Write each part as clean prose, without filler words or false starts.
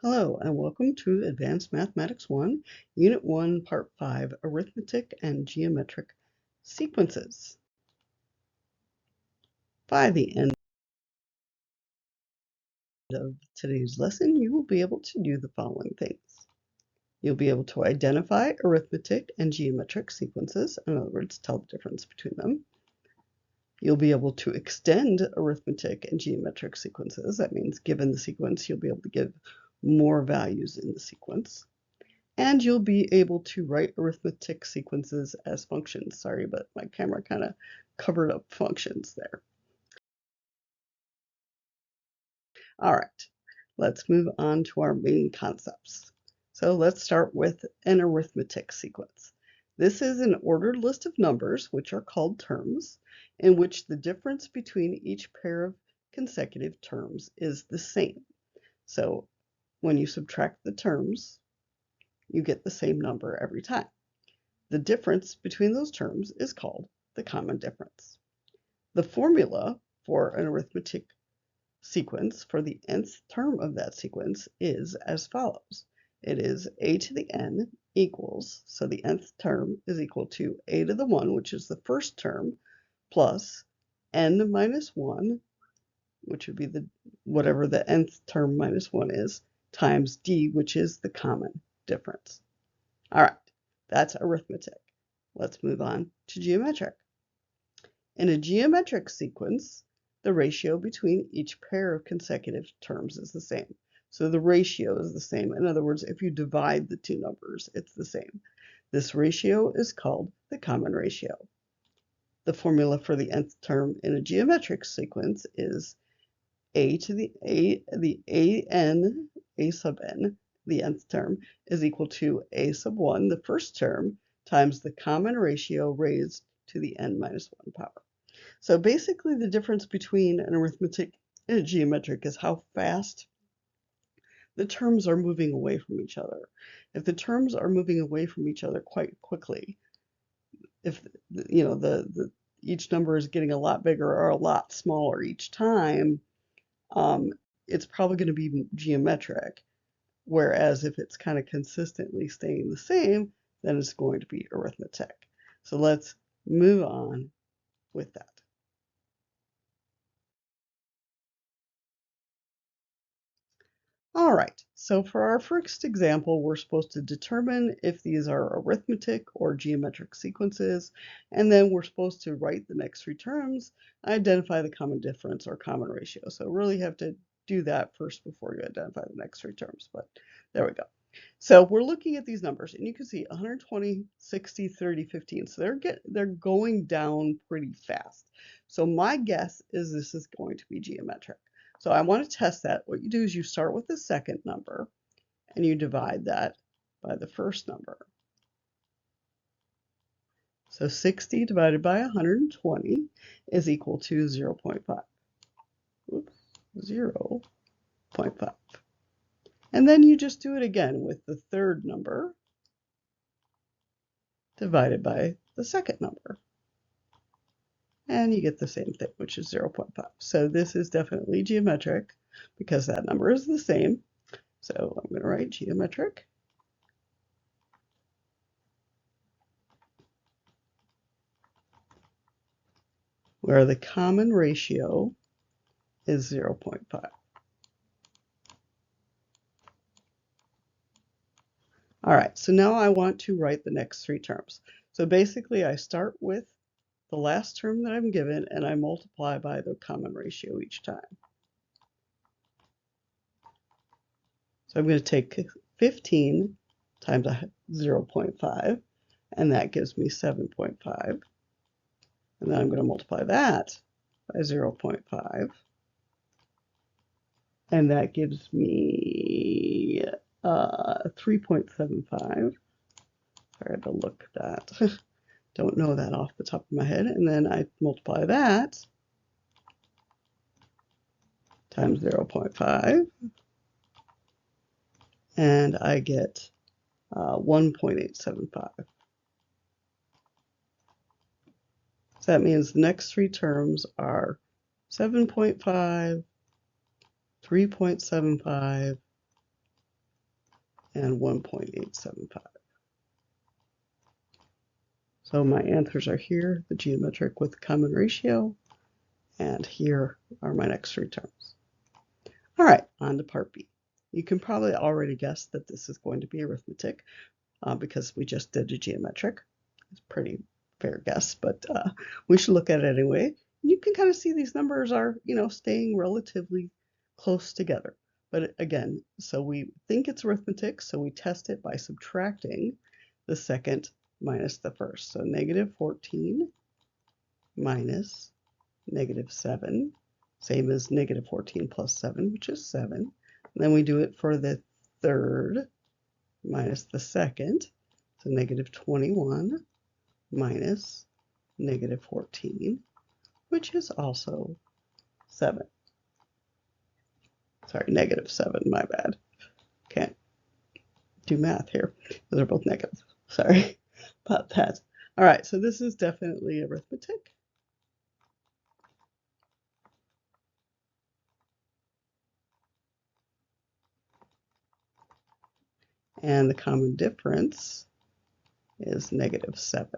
Hello and welcome to Advanced Mathematics 1, Unit 1, Part 5, Arithmetic and Geometric Sequences. By the end of today's lesson, you will be able to do the following things. You'll be able to identify arithmetic and geometric sequences, in other words, tell the difference between them. You'll be able to extend arithmetic and geometric sequences. That means given the sequence, you'll be able to give more values in the sequence. And you'll be able to write arithmetic sequences as functions. Sorry, but my camera kind of covered up functions there. All right, let's move on to our main concepts. So let's start with an arithmetic sequence. This is an ordered list of numbers, which are called terms, in which the difference between each pair of consecutive terms is the same. So when you subtract the terms, you get the same number every time. The difference between those terms is called the common difference. The formula for an arithmetic sequence for the nth term of that sequence is as follows. It is a to the n equals, so the nth term is equal to a to the 1, which is the first term, plus n minus 1, which would be the whatever the nth term minus 1 is, times d, which is the common difference. All right, that's arithmetic. Let's move on to geometric. In a geometric sequence, the ratio between each pair of consecutive terms is the same. So the ratio is the same. In other words, if you divide the two numbers, it's the same. This ratio is called the common ratio. The formula for the nth term in a geometric sequence is a to the a sub n, the nth term, is equal to a sub 1, the first term, times the common ratio raised to the n minus 1 power. So basically the difference between an arithmetic and a geometric is how fast the terms are moving away from each other. If the terms are moving away from each other quite quickly, if each number is getting a lot bigger or a lot smaller each time, it's probably going to be geometric. Whereas if it's kind of consistently staying the same, then it's going to be arithmetic. So let's move on with that. All right, so for our first example, we're supposed to determine if these are arithmetic or geometric sequences, and then we're supposed to write the next three terms, identify the common difference or common ratio. So really have to do that first before you identify the next three terms, but there we go. So we're looking at these numbers, and you can see 120, 60, 30, 15. So they're going down pretty fast. So my guess is this is going to be geometric. So I want to test that. What you do is you start with the second number, and you divide that by the first number. So 60 divided by 120 is equal to 0.5. Oops, 0.5. And then you just do it again with the third number divided by the second number. And you get the same thing, which is 0.5. So this is definitely geometric because that number is the same. So I'm going to write geometric. Where the common ratio is 0.5. All right, so now I want to write the next three terms. So basically I start with the last term that I'm given and I multiply by the common ratio each time. So I'm going to take 15 times 0.5, and that gives me 7.5. And then I'm going to multiply that by 0.5. And that gives me 3.75. Sorry, I had to look at that. Don't know that off the top of my head. And then I multiply that times 0.5. And I get 1.875. So that means the next three terms are 7.5, 3.75, and 1.875. So my answers are here, the geometric with common ratio, and here are my next three terms. All right, on to part B. You can probably already guess that this is going to be arithmetic because we just did a geometric. It's a pretty fair guess, but we should look at it anyway. You can kind of see these numbers are, staying relatively close together. But again, so we think it's arithmetic, so we test it by subtracting the second minus the first. So negative 14 minus negative 7, same as negative 14 plus 7, which is 7. And then we do it for the third minus the second, so negative 21 minus negative 14, which is also 7. Sorry, negative 7, my bad. Can't do math here. Those are both negative. Sorry about that. All right, so this is definitely arithmetic. And the common difference is negative 7.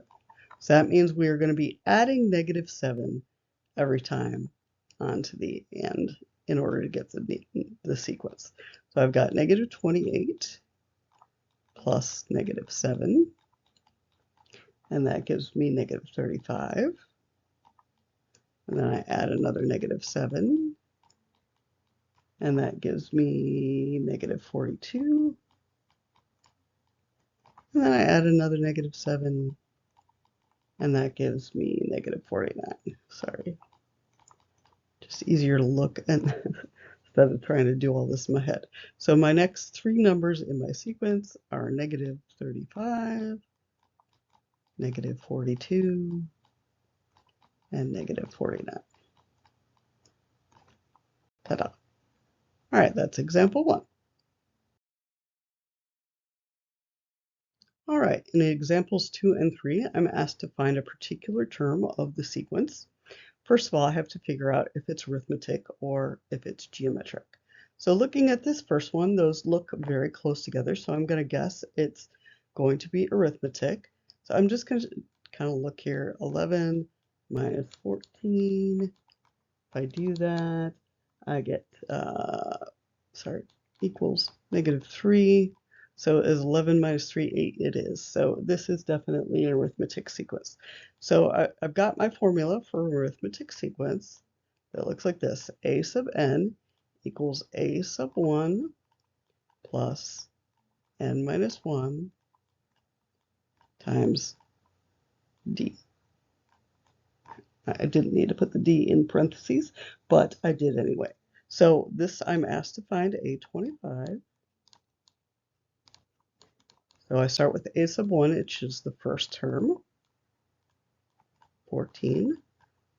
So that means we are going to be adding negative 7 every time onto the end in order to get the sequence. So I've got negative 28 plus negative 7, and that gives me negative 35. And then I add another negative 7, and that gives me negative 42. And then I add another negative 7, and that gives me negative 49. Sorry. Just easier to look and instead of trying to do all this in my head. So my next three numbers in my sequence are negative 35, negative 42, and negative 49. Ta-da. All right, that's example 1. All right, in examples 2 and 3, I'm asked to find a particular term of the sequence. First of all, I have to figure out if it's arithmetic or if it's geometric. So looking at this first one, those look very close together, so I'm going to guess it's going to be arithmetic. So I'm just going to kind of look here, 11 minus 14. If I do that, I get, equals negative 3. So is 11 minus 3, 8 it is. So this is definitely an arithmetic sequence. So I've got my formula for arithmetic sequence that looks like this. A sub n equals a sub 1 plus n minus 1 times d. I didn't need to put the d in parentheses, but I did anyway. So this I'm asked to find a25. So I start with a sub 1, which is the first term, 14,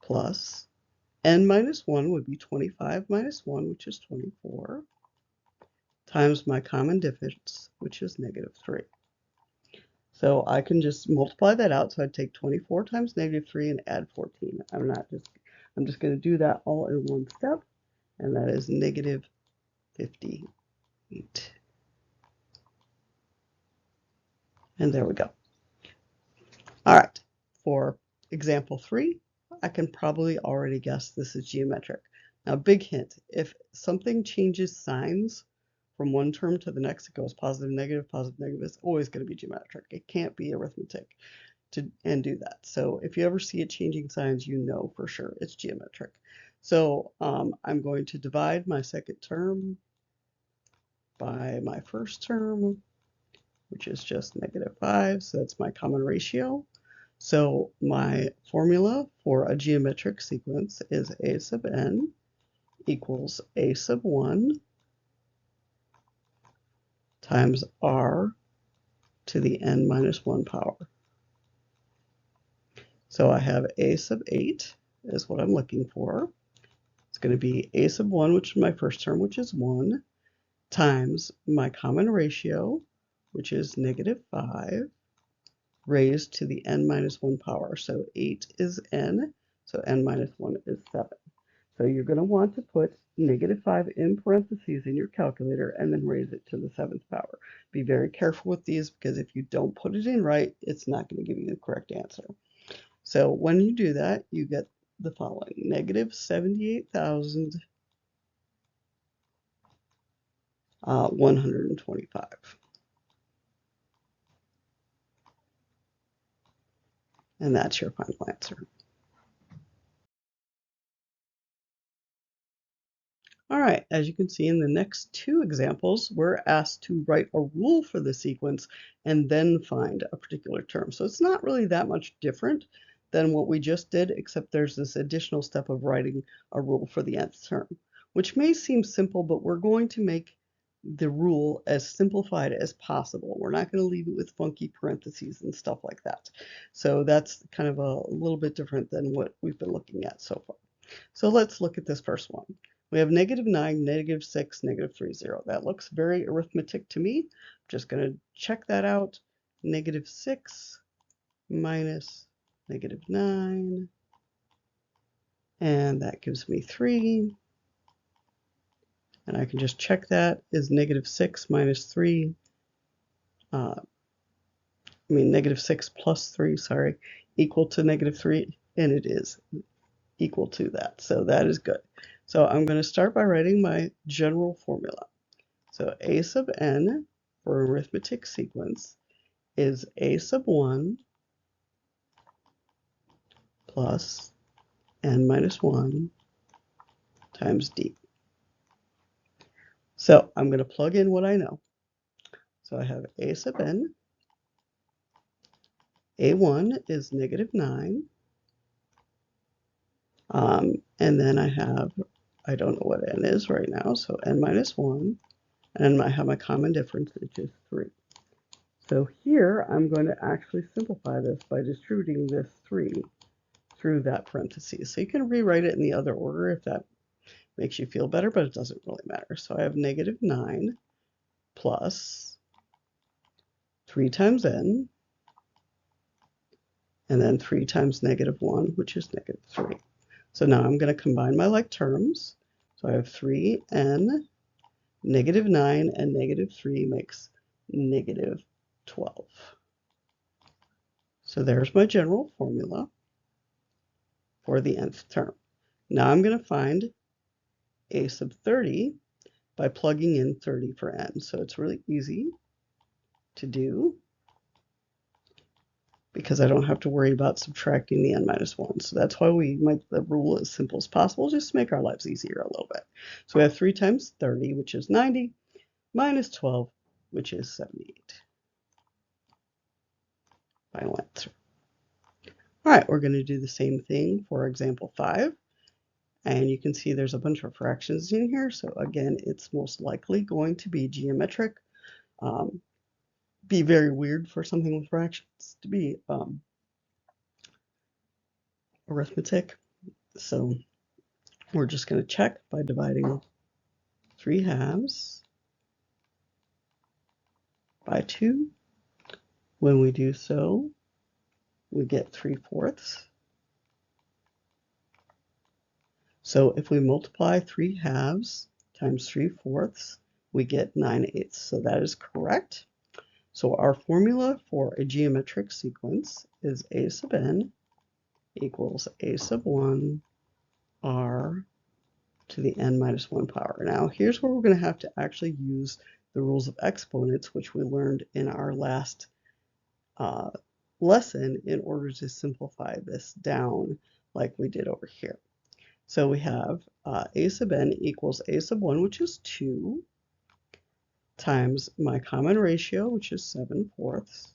plus n minus 1 would be 25 minus 1, which is 24, times my common difference, which is negative 3. So I can just multiply that out. So I'd take 24 times negative 3 and add 14. I'm just going to do that all in one step, and that is negative 58. And there we go. All right, for example 3, I can probably already guess this is geometric. Now, big hint, if something changes signs from one term to the next, it goes positive, negative, it's always going to be geometric. It can't be arithmetic and do that. So if you ever see it changing signs, you know for sure it's geometric. So I'm going to divide my second term by my first term, which is just negative 5, so that's my common ratio. So my formula for a geometric sequence is a sub n equals a sub 1 times r to the n minus 1 power. So I have a sub 8 is what I'm looking for. It's going to be a sub 1, which is my first term, which is 1, times my common ratio, which is negative 5, raised to the n minus 1 power. So 8 is n, so n minus 1 is 7. So you're going to want to put -5 in parentheses in your calculator and then raise it to the 7th power. Be very careful with these because if you don't put it in right, it's not going to give you the correct answer. So when you do that, you get the following: -78,125. And that's your final answer. All right, as you can see in the next two examples, we're asked to write a rule for the sequence and then find a particular term. So it's not really that much different than what we just did, except there's this additional step of writing a rule for the nth term, which may seem simple, but we're going to make the rule as simplified as possible. We're not going to leave it with funky parentheses and stuff like that. So that's kind of a little bit different than what we've been looking at so far. So let's look at this first one. We have -9, -6, -3, 0. That looks very arithmetic to me. I'm just going to check that out. -6 minus -9, and that gives me 3. And I can just check that is -6 minus 3. -6 plus 3, sorry, equal to -3, and it is equal to that. So that is good. So I'm going to start by writing my general formula. So a sub n for arithmetic sequence is a sub 1 plus n minus 1 times d. So I'm going to plug in what I know. So I have a sub n. A1 is -9. And then I don't know what n is right now, so n minus 1. And I have my common difference, which is 3. So here I'm going to actually simplify this by distributing this 3 through that parentheses. So you can rewrite it in the other order if that makes you feel better, but it doesn't really matter. So I have -9 plus 3 times n, and then 3 times -1, which is -3. So now I'm going to combine my like terms. So I have 3n, -9, and -3 makes -12. So there's my general formula for the nth term. Now I'm going to find a sub 30 by plugging in 30 for n. So it's really easy to do because I don't have to worry about subtracting the n minus 1. So that's why we make the rule as simple as possible, just to make our lives easier a little bit. So we have 3 times 30, which is 90, minus 12, which is 78. Final answer. All right, we're going to do the same thing for example 5. And you can see there's a bunch of fractions in here. So again, it's most likely going to be geometric. Be very weird for something with fractions to be arithmetic. So we're just going to check by dividing 3 halves by 2. When we do so, we get 3/4. So if we multiply 3 halves times 3/4, we get 9/8. So that is correct. So our formula for a geometric sequence is a sub n equals a sub 1 r to the n minus 1 power. Now here's where we're going to have to actually use the rules of exponents, which we learned in our last lesson, in order to simplify this down like we did over here. So we have a sub n equals a sub 1, which is 2, times my common ratio, which is 7/4,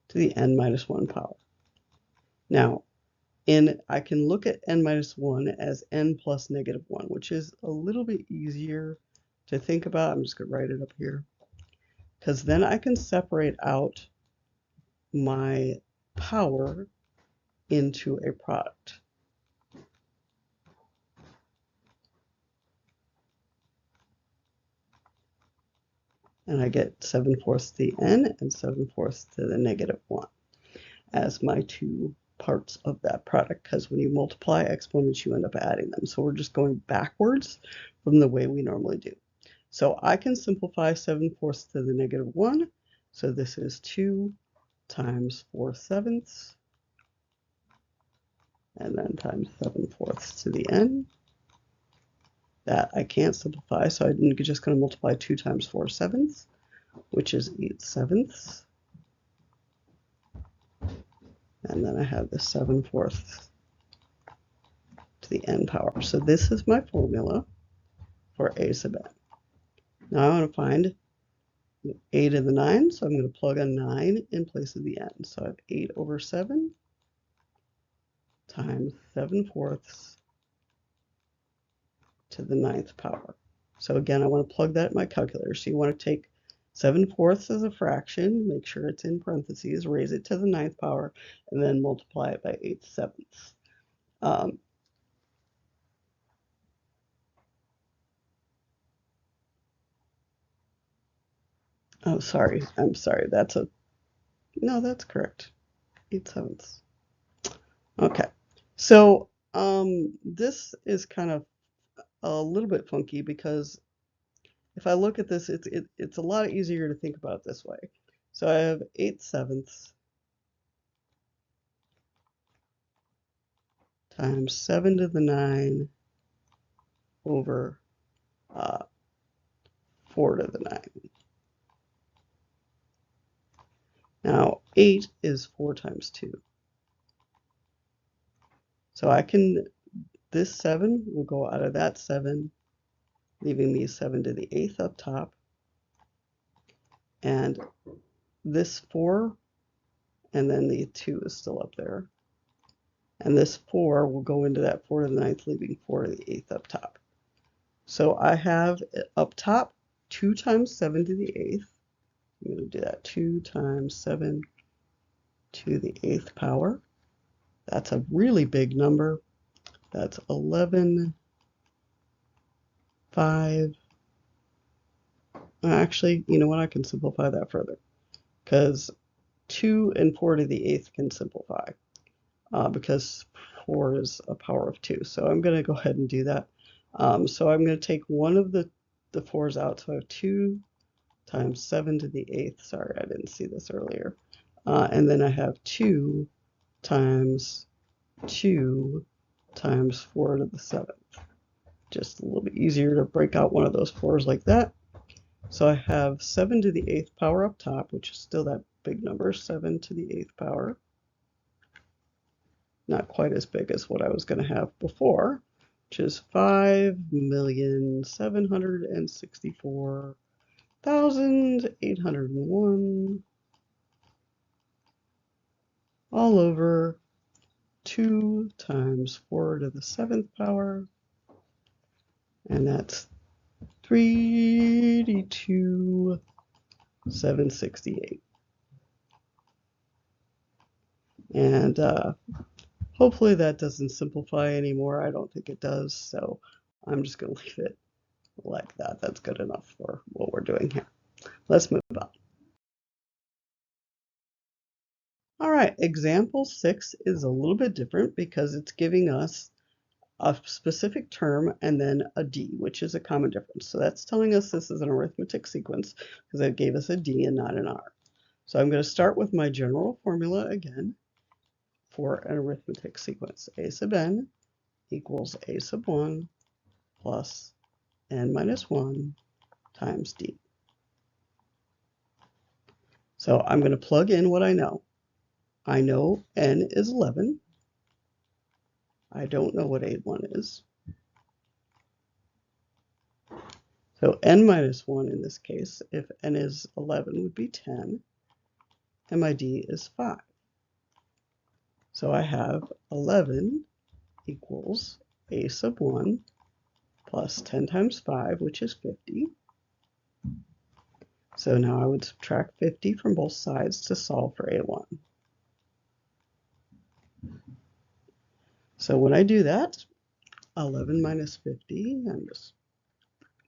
to the n minus 1 power. Now, I can look at n minus 1 as n plus -1, which is a little bit easier to think about. I'm just going to write it up here, because then I can separate out my power into a product. And I get 7/4 to the n and 7/4 to the -1 as my two parts of that product, because when you multiply exponents, you end up adding them. So we're just going backwards from the way we normally do. So I can simplify 7/4 to the -1. So this is 2 times 4/7, and then times 7/4 to the n. That I can't simplify, so I'm just going to multiply 2 times 4/7, which is 8/7. And then I have the 7/4 to the n power. So this is my formula for a sub n. Now I want to find a to the 9, so I'm going to plug a 9 in place of the n. So I have 8/7 times 7/4 to the 9th power. So again, I want to plug that in my calculator. So you want to take 7/4 as a fraction, make sure it's in parentheses, raise it to the 9th power, and then multiply it by 8/7. Oh, sorry. I'm sorry. No, that's correct. 8/7. Okay. So this is kind of a little bit funky, because if I look at this, it's a lot easier to think about it this way. So I have 8/7 times 7 to the 9 over 4 to the 9. Now 8 is 4 times 2. So this 7 will go out of that 7, leaving me 7 to the 8th up top. And this 4, and then the 2 is still up there. And this 4 will go into that 4 to the 9th, leaving 4 to the 8th up top. So I have up top 2 times 7 to the 8th. I'm going to do that. 2 times 7 to the 8th power. That's a really big number. That's 11, 5. Actually, you know what? I can simplify that further, because 2 and 4 to the 8th can simplify, because 4 is a power of 2. So I'm going to go ahead and do that. So I'm going to take one of the 4's out. So I have 2 times 7 to the 8th. Sorry, I didn't see this earlier. And then I have 2 times 2 times 4 to the 7th. Just a little bit easier to break out one of those 4's like that. So I have 7 to the 8th power up top, which is still that big number, 7 to the 8th power. Not quite as big as what I was going to have before, which is 5,764,801 all over 2 times 4 to the 7th power, and that's 382,768. And hopefully that doesn't simplify anymore. I don't think it does, so I'm just going to leave it like that. That's good enough for what we're doing here. Let's move on. All right, example 6 is a little bit different because it's giving us a specific term and then a D, which is a common difference. So that's telling us this is an arithmetic sequence because it gave us a D and not an R. So I'm going to start with my general formula again for an arithmetic sequence. A sub n equals a sub 1 plus n minus 1 times D. So I'm going to plug in what I know. I know n is 11. I don't know what A1 is. So n minus 1 in this case, if n is 11, would be 10, and my D is 5. So I have 11 equals a sub 1 plus 10 times 5, which is 50. So now I would subtract 50 from both sides to solve for A1. So when I do that, 11 minus 50, I'm just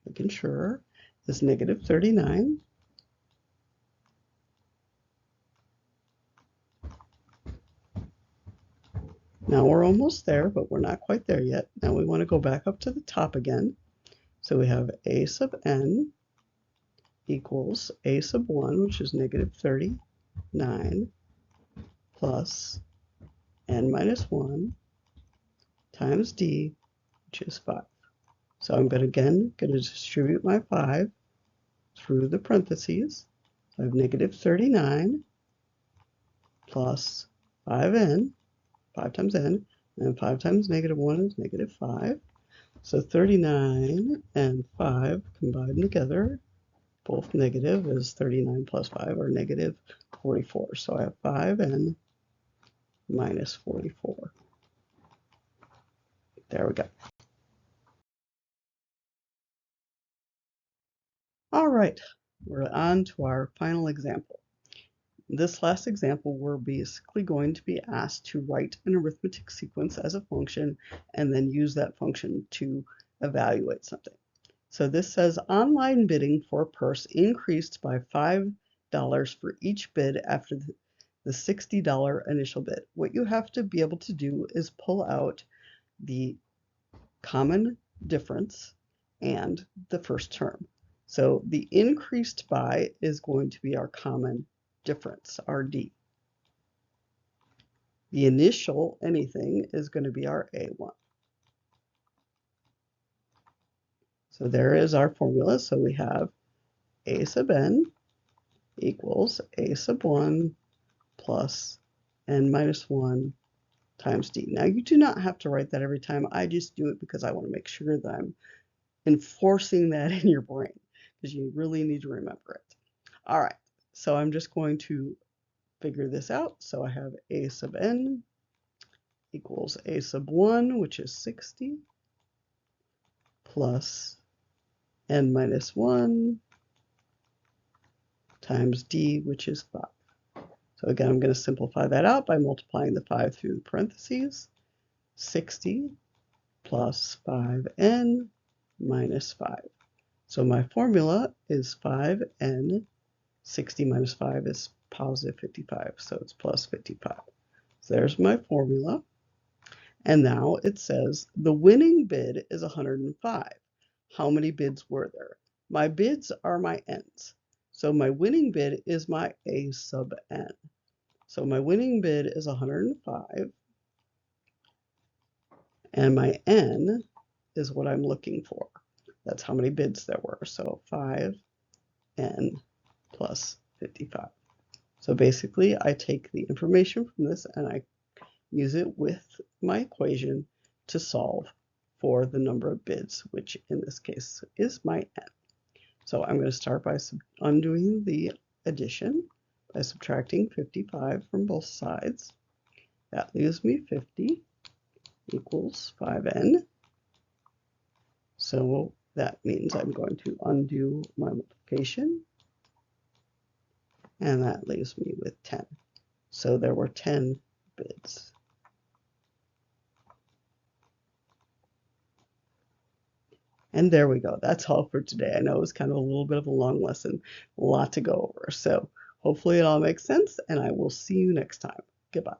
making sure, is negative 39. Now we're almost there, but we're not quite there yet. Now we want to go back up to the top again. So we have a sub n equals a sub 1, which is negative 39, plus n minus 1 times d, which is 5. So I'm going to distribute my 5 through the parentheses. I have negative 39 plus 5n, 5 times n, and 5 times negative 1 is negative 5. So 39 and 5 combined together, both negative, is 39 plus 5, or negative 44. So I have 5n minus 44. There we go. All right, we're on to our final example. This last example, we're basically going to be asked to write an arithmetic sequence as a function and then use that function to evaluate something. So this says online bidding for a purse increased by $5 for each bid after the $60 initial bid. What you have to be able to do is pull out the common difference and the first term. So the increased by is going to be our common difference, our D. The initial anything is going to be our A1. So there is our formula. So we have A sub n equals A sub 1 plus n minus 1 times d. Now you do not have to write that every time. I just do it because I want to make sure that I'm enforcing that in your brain, because you really need to remember it. All right, so I'm just going to figure this out. So I have A sub n equals A sub 1, which is 60, plus n minus 1 times d, which is 5. So again, I'm going to simplify that out by multiplying the 5 through the parentheses. 60 plus 5n minus 5. So my formula is 5n. 60 minus 5 is positive 55, so it's plus 55. So there's my formula. And now it says the winning bid is 105. How many bids were there? My bids are my n's. So my winning bid is my a sub n. So my winning bid is 105. And my n is what I'm looking for. That's how many bids there were. So 5n plus 55. So basically, I take the information from this and I use it with my equation to solve for the number of bids, which in this case is my n. So I'm going to start by undoing the addition by subtracting 55 from both sides. That leaves me 50 equals 5n. So that means I'm going to undo my multiplication, and that leaves me with 10. So there were 10 bids. And there we go. That's all for today. I know it was kind of a little bit of a long lesson, a lot to go over. So hopefully it all makes sense, and I will see you next time. Goodbye.